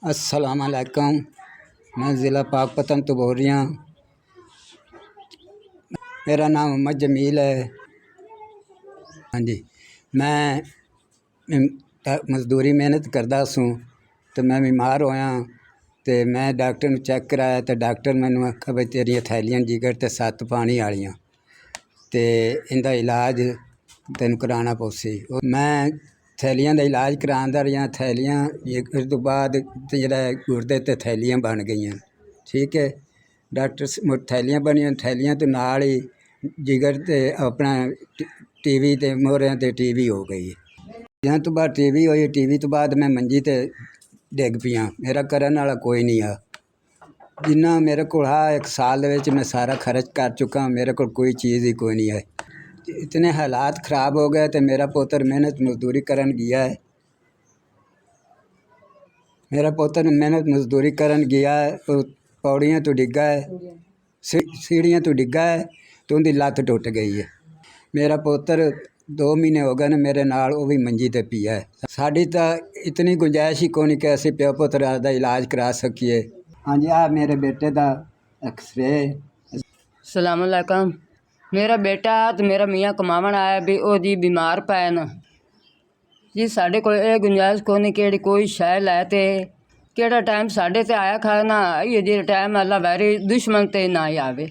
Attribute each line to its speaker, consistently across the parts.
Speaker 1: अस्सलाम वालेकुम। मैं ज़िला पाकपतन तो बोल रही हूँ। मेरा नाम मोहम्मद जमील है। हाँ जी, मैं मजदूरी मेहनत करदा सूँ तो मैं बीमार होया तो मैं डॉक्टर नूं चेक कराया तो डॉक्टर मैनू आखा भी तेरियां थैलियां जिगर ते 7 पानी वालियां ते इंदा इलाज तेन कराना पौसी। मैं थैलियां का इलाज करांदा रहा। थैलियां जिगर तो बाद जेह्ड़ा गुर्दे ते थैलियां बन गई। ठीक है, डॉक्टर थैलियां बनियां, थैलियां तो नाल ही जिगर ते अपना टीवी ते मोहरियां ते टीवी हो गई। यहाँ तो बाद टीवी होई, टीवी तो बाद मैं मंजी ते डिग पिया। मेरा करन वाला कोई नहीं आ। जिन्ना मेरे को एक साल दे विच मैं सारा खर्च कर चुका। मेरे को कोई चीज़ ही कोई नहीं है। इतने हालात ख़राब हो गए तो मेरा पुत्र मेहनत मजदूरी करन गया है। मेरा पुत्र मेहनत मजदूरी करन गया है, पौड़ियाँ तो डिग्गा है, सीढ़ियाँ तो डिग्गा है तो उनकी लत्त टुट गई है। मेरा पुत्र 2 महीने हो गए ने मेरे नाल, वो भी मंजी ते पिया है। साड़ी तो इतनी गुंजाइश ही कोनी कि असीं प्यो पुत्र दा इलाज करा सकीए। हाँ जी, आ मेरे बेटे का एक्सरे।
Speaker 2: सलाम अलैकुम। मेरा बेटा तो मेरा मियाँ कमावन आया भी वो जी बीमार पै न जी। साढ़े को ये गुंजाइश कोनी कि कोई शै लै ते केड़ा टाइम साढ़े ते आया खाना ये जे टाइम अल्लाह वैरी दुश्मन ते ना ही आवे।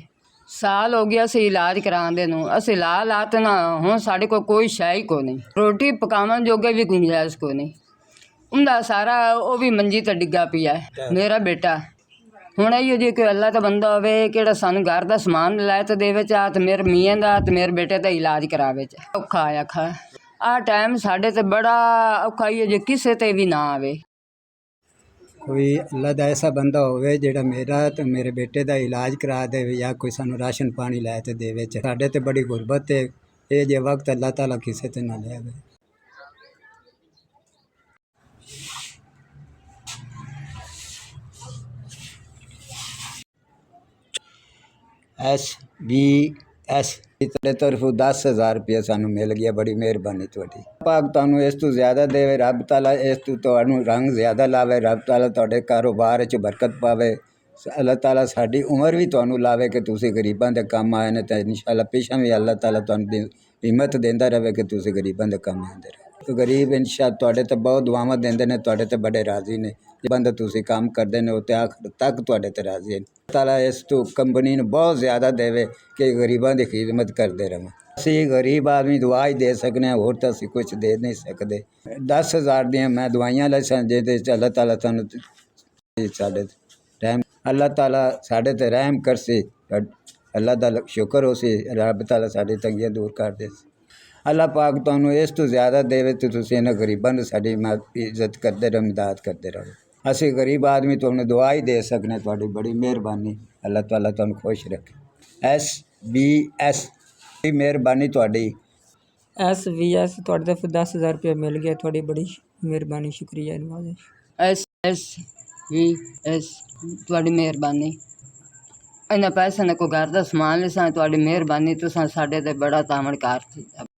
Speaker 2: साल हो गया असी इलाज करांदे नूं, असी ला लात ना हुण साढ़े को कोई शै ही कोनी। रोटी पकावन जोगे भी गुंजाइश कोनी। उंदा सारा वो भी मंजी ते डिग्गा पिया है मेरा बेटा। हुण इहो जी कोई अल्लाह दा बंदा होवे किहड़ा सानूं घर दा समान लै ते देवे चा ते मेरे मियाँ दा ते मेरे बेटे दा इलाज करावे चा। औखा आया खा आ टाइम साढ़े ते बड़ा औखा ही जे किसे ते भी ना आवे।
Speaker 1: कोई अल्लाह दा ऐसा बंदा होवे जेड़ा मेरा ते मेरे बेटे दा इलाज करा देवे या कोई सानू राशन पानी लै ते देवे। साढ़े ते बड़ी गुरबत है। ये जे वक्त अल्लाह ताला किसे ते ना ले आवे। SBS तेरे तरफों 10,000 रुपया सानू मिल गया। बड़ी मेहरबानी तुहाडी। पाक तुहानू इस तू ज़्यादा देवे। रब ताला इस तू तुहानू रंग ज़्यादा लावे। रब ताला तुहाडे कारोबार च बरकत पावे। अल्लाह ताला साडी उम्र भी तुहानू लावे कि तुसीं गरीबां दे कम आए ने ते इंशाअल्लाह पिछां भी अल्लाह ताला तुहानू हिम्मत देंदा रहे कि तुसीं गरीबां दे कम आंदे रहो। तो गरीब इंशाअल्लाह तुहाडे ते बहुत दुआवां देंदे ने, तुहाडे ते बड़े राज़ी ने। जे बंदा तुसीं काम करदे ने ते आखिर तक तुहाडे ते राज़ी ने। ताला इस तू कंपनी नूं बहुत ज़्यादा देवे कि गरीबां दी खिदमत करदे रवां। असीं गरीब आदमी दुआ ही दे सकने, होर तां असीं कुछ दे नहीं सकदे। 10,000 दियां मैं दवाइयां लैसां जेहदे च अल्लाह ताला तुहानू साडे रहम, अल्लाह ताला साडे ते रहम करसी। अल्लाह दा शुक्र होसी, रब ताला साडी तंगियां दूर कर दे। अल्लाह पाक तुहानू इस तो ज़्यादा देवे तो तुसीं इन्हां गरीबां दी साडी इज्जत करदे रहो, मदद करदे रहो। असीं गरीब आदमी तुहानू दुआ ही दे सकने। तुहाडी बड़ी मेहरबानी। अल्लाह ताला तुहानू खुश रखे। SBS मेहरबानी तुहाडी।
Speaker 3: SBS ਤੁਹਾਡੇ ਤਰਫ 10,000 रुपया मिल गया। थोड़ी बड़ी मेहरबानी, शुक्रिया नवाज।
Speaker 2: SBS तुहाडी मेहरबानी। इन्हां पैसे ने कोई घर दा समान लिसां तुहाडी मेहरबानी। तुसां साडे ते बड़ा तामड़ कार